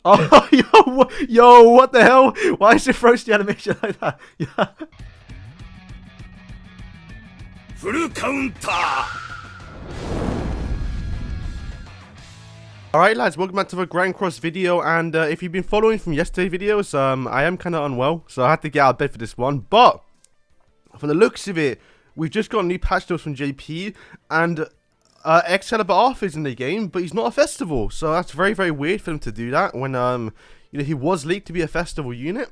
Oh, yo, what the hell? Why is it roasting animation like that? Yeah. Full counter. Alright lads, welcome back to the Grand Cross video, and if you've been following from yesterday's videos, I am kind of unwell, so I had to get out of bed for this one, but from the looks of it, we've just got new patch notes from JP, and Excalibur Arthur is in the game, but he's not a festival, so that's very, very weird for him to do that when, you know, he was leaked to be a festival unit.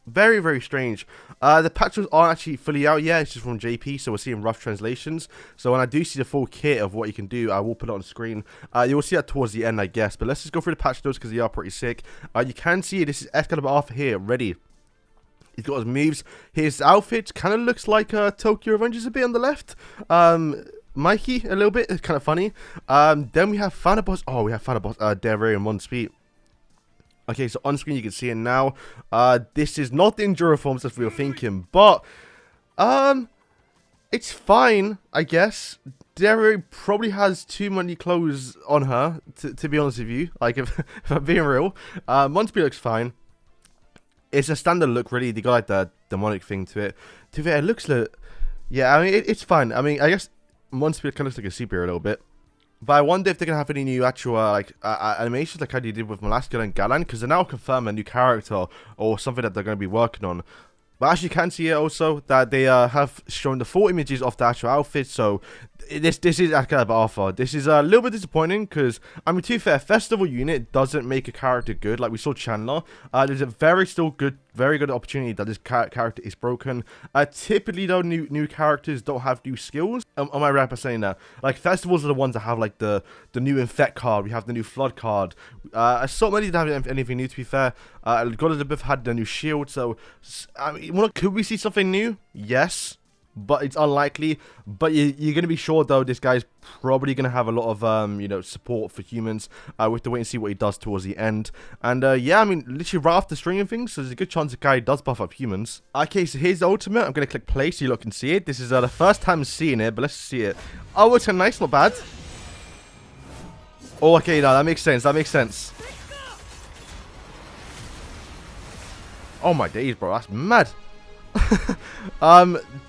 Very, very strange. The patch notes aren't actually fully out yet. It's just from JP, so we're seeing rough translations. So when I do see the full kit of what you can do, I will put it on screen. You will see that towards the end, I guess. But let's just go through the patch notes because they are pretty sick. You can see this is Excalibur Arthur here, ready. He's got his moves. His outfit kind of looks like Tokyo Avengers a bit on the left. Mikey, a little bit. It's kind of funny. Then we have Thanaboss. Oh, we have Thanaboss there in one speed. Okay, so on screen you can see it now. This is not the Enduro forms as we were thinking, but it's fine, I guess. Derry probably has too many clothes on her, to be honest with you. Like, if I'm being real. Monspeed looks fine. It's a standard look, really. They got like the demonic thing to it. To be fair, it looks like, yeah, I mean, it's fine. I mean, I guess Monspeed kind of looks like a superhero a little bit. But I wonder if they're going to have any new actual like animations like how they did with Malaska and Galan, because they're now confirmed a new character or something that they're going to be working on. But as you can see here also that they have shown the full images of the actual outfit, so this is Excalibur Arthur. This is a little bit disappointing because, I mean, to be fair, festival unit doesn't make a character good. Like we saw Chandler, there's a very good opportunity that this character is broken. Typically though, new characters don't have new skills. Am I right by saying that? Like festivals are the ones that have like the new infect card. We have the new flood card. So many didn't have anything new, to be fair. God Elizabeth had the new shield. So I mean, could we see something new? Yes. But it's unlikely. But you're going to be sure, though, this guy's probably going to have a lot of, you know, support for humans. We have to wait and see what he does towards the end. And, yeah, I mean, literally right after stringing things, so there's a good chance the guy does buff up humans. Okay, so here's the ultimate. I'm going to click play so you lot can see it. This is the first time seeing it, but let's see it. Oh, it's kind of nice, not bad. Oh, okay, no, that makes sense. That makes sense. Oh, my days, bro. That's mad.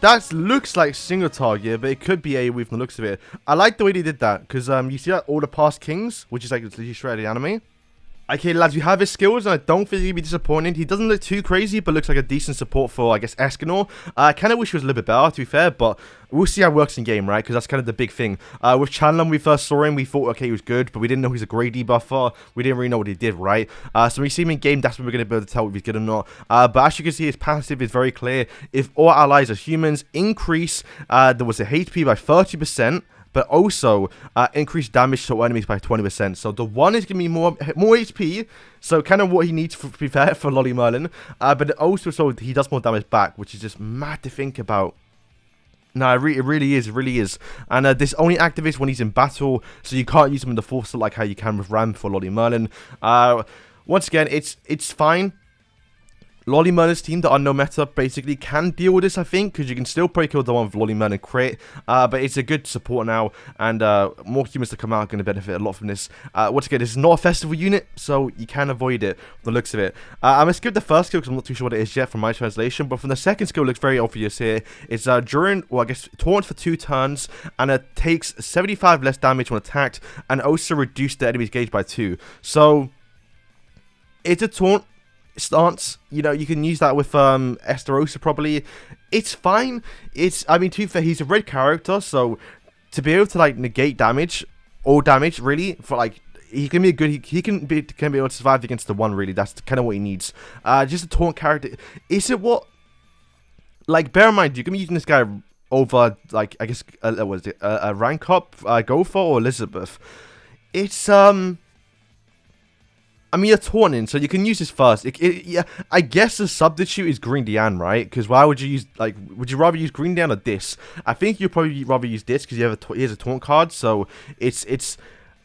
That looks like single target, but it could be AoE from the looks of it. I like the way they did that, because you see that all the past kings, which is like literally straight out of the anime. Okay, lads, we have his skills, and I don't think he'd be disappointed. He doesn't look too crazy, but looks like a decent support for, I guess, Escanor. I kind of wish he was a little bit better, to be fair, but we'll see how it works in game, right? Because that's kind of the big thing. With Chandler, when we first saw him, we thought, okay, he was good, but we didn't know he's a great debuffer. We didn't really know what he did, right? So when we see him in game, that's when we're going to be able to tell if he's good or not. But as you can see, his passive is very clear. If all allies are humans, increase, there was a HP by 30%. But also increase damage to enemies by 20%. So the one is giving me more HP. So kind of what he needs, to be fair, for Lolly Merlin. But also so he does more damage back, which is just mad to think about. No, it really is. And this only activates when he's in battle, so you can't use him in the full slot like how you can with Ram for Lolly Merlin. Once again, it's fine. Lolly Merlin's team, the unknown meta, basically can deal with this, I think, because you can still probably kill the one with Lolly Merlin crit, but it's a good support now, and more humans to come out are going to benefit a lot from this. Once again, this is not a festival unit, so you can avoid it from the looks of it. I'm going to skip the first skill because I'm not too sure what it is yet from my translation, but from the second skill, it looks very obvious here. It's during, well, I guess, taunt for 2 turns, and it takes 75 less damage when attacked, and also reduce the enemy's gauge by 2. So, it's a taunt stance, you know, you can use that with Esterosa probably. It's fine. I mean, to be fair, he's a red character, so to be able to like negate damage, all damage really, for like, he can be a good, he can be able to survive against the one, really. That's kind of what he needs. Just a taunt character. Is it what, like, bear in mind, you can be using this guy over, like, I guess, what is it, a rank up, Gopher or Elizabeth. It's, I mean, you're taunting, so you can use this first. Yeah, I guess the substitute is Green Diane, right? Because why would you use, like, would you rather use Green Diane or this? I think you'd probably rather use this because you have he has a taunt card, so it's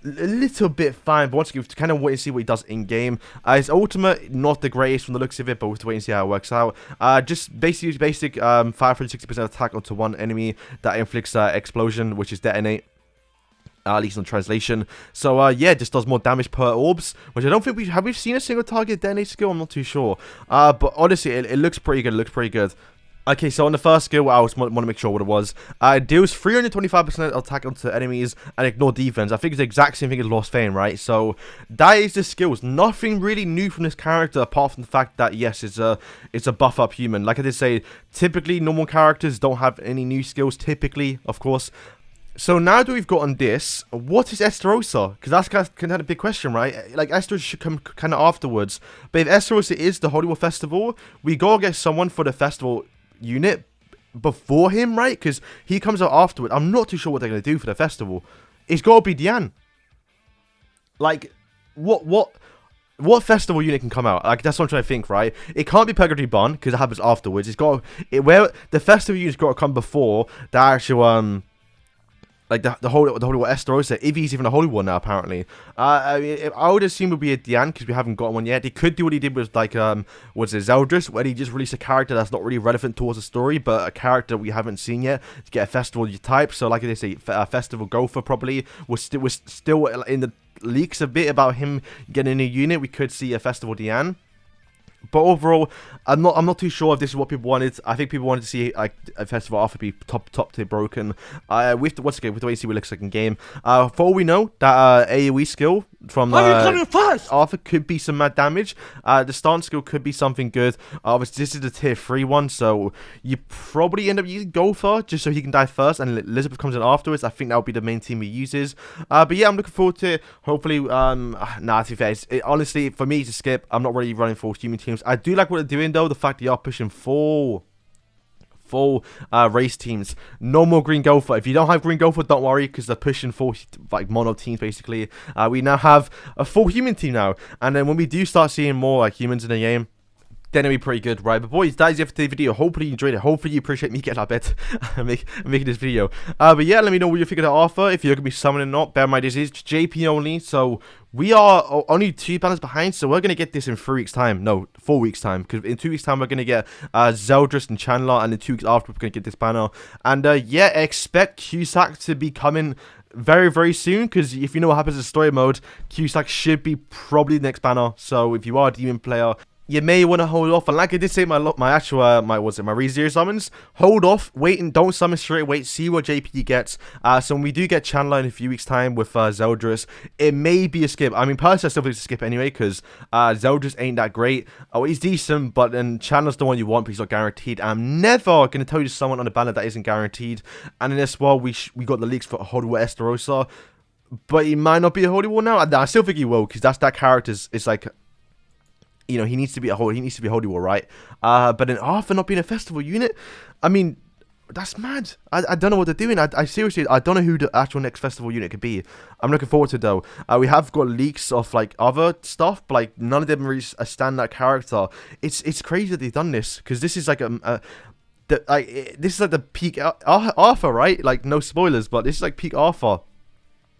a little bit fine. But once again, we have to kind of wait and see what he does in game. His ultimate, not the greatest from the looks of it, but we have to wait and see how it works out. Just basic 560% attack onto one enemy that inflicts explosion, which is detonate. At least in translation. So yeah, just does more damage per orbs, which I don't think we've seen a single target detonate skill. I'm not too sure. But honestly, it looks pretty good. It looks pretty good. Okay, so on the first skill, I just want to make sure what it was. It deals 325% attack onto enemies and ignore defense. I think it's the exact same thing as Lost Fame, right? So that is the skills. Nothing really new from this character apart from the fact that yes, it's a buff up human. Like I did say, typically normal characters don't have any new skills. Typically, of course. So now that we've got on this, what is Esterosa? Because that's kind of a big question, right? Like, Esterosa should come kind of afterwards. But if Esterosa is the Holy War Festival, we gotta get someone for the festival unit before him, right? Because he comes out afterward. I'm not too sure what they're going to do for the festival. It's got to be Diane. Like, what festival unit can come out? Like, that's what I'm trying to think, right? It can't be Purgatory Bun, because it happens afterwards. Where the festival unit's got to come before the actual, like the Holy War Esterosa, if he's even a Holy War now, apparently. I mean, I would assume it would be a Diane, because we haven't got one yet. He could do what he did with, like, was it Zeldris, where he just released a character that's not really relevant towards the story, but a character we haven't seen yet, to get a festival type. So, like they say, Festival Gopher probably was still in the leaks a bit about him getting a new unit. We could see a Festival Diane. But overall, I'm not too sure if this is what people wanted. I think people wanted to see like a Festival Arthur be top tier broken. With the way you see what it looks like in game. For all we know, that AoE skill from Arthur could be some mad damage. The stance skill could be something good. Obviously, this is the tier 3 one, so you probably end up using Gopher just so he can die first, and Elizabeth comes in afterwards. I think that would be the main team he uses. But yeah, I'm looking forward to it. Hopefully, to be fair, honestly, for me to skip, I'm not really running for human teams. I do like what they're doing though. The fact they are pushing full race teams. No more green gopher. If you don't have green gopher, don't worry, because they're pushing full like mono teams basically. We now have a full human team now, and then when we do start seeing more like humans in the game, then it'll be pretty good, right? But boys, that is it for today's video. Hopefully you enjoyed it. Hopefully you appreciate me getting out of bed making this video. But yeah, let me know what you think of Arthur. If you're going to be summoning or not. Bear in mind, this is JP only. So we are only 2 banners behind. So we're going to get this in 3 weeks' time. No, 4 weeks' time. Because in 2 weeks' time, we're going to get Zeldris and Chandler. And in 2 weeks after, we're going to get this banner. And yeah, expect Cusack to be coming very, very soon, because if you know what happens in story mode, Cusack should be probably the next banner. So if you are a demon player, you may want to hold off. And like I did say, my ReZero summons, hold off, wait, and don't summon straight away. See what JP gets. So when we do get Chandler in a few weeks' time with Zeldris, it may be a skip. I mean, personally, I still think it's a skip anyway, because Zeldris ain't that great. Oh, he's decent, but then Chandler's the one you want, but he's not guaranteed. I'm never going to tell you someone on the banner that isn't guaranteed. And in this world, we got the leaks for Holy War Esterosa, but he might not be a Holy War now. I still think he will, because that character is like, you know, he needs to be a Holy War, right? But then Arthur not being a festival unit, I mean, that's mad. I don't know what they're doing. I seriously, I don't know who the actual next festival unit could be. I'm looking forward to it though. We have got leaks of like other stuff, but like none of them really a standout character. It's crazy that they've done this, because this is like this is like the peak Arthur, right? Like, no spoilers, but this is like peak Arthur.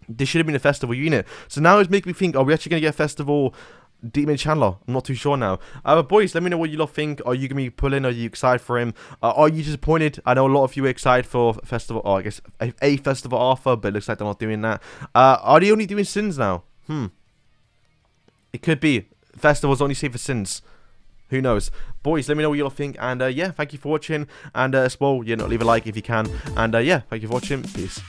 This should have been a festival unit. So now it's making me think, are we actually gonna get a festival Demon Chandler? I'm not too sure now. But boys, let me know what you lot think. Are you gonna be pulling? Are you excited for him? Are you disappointed? I know a lot of you are excited for festival, or I guess a festival Arthur, but it looks like they're not doing that. Are they only doing sins now? It could be festivals only save for sins. Who knows? Boys, let me know what you lot think. And yeah, thank you for watching. And as well, you know, leave a like if you can. And yeah, thank you for watching. Peace.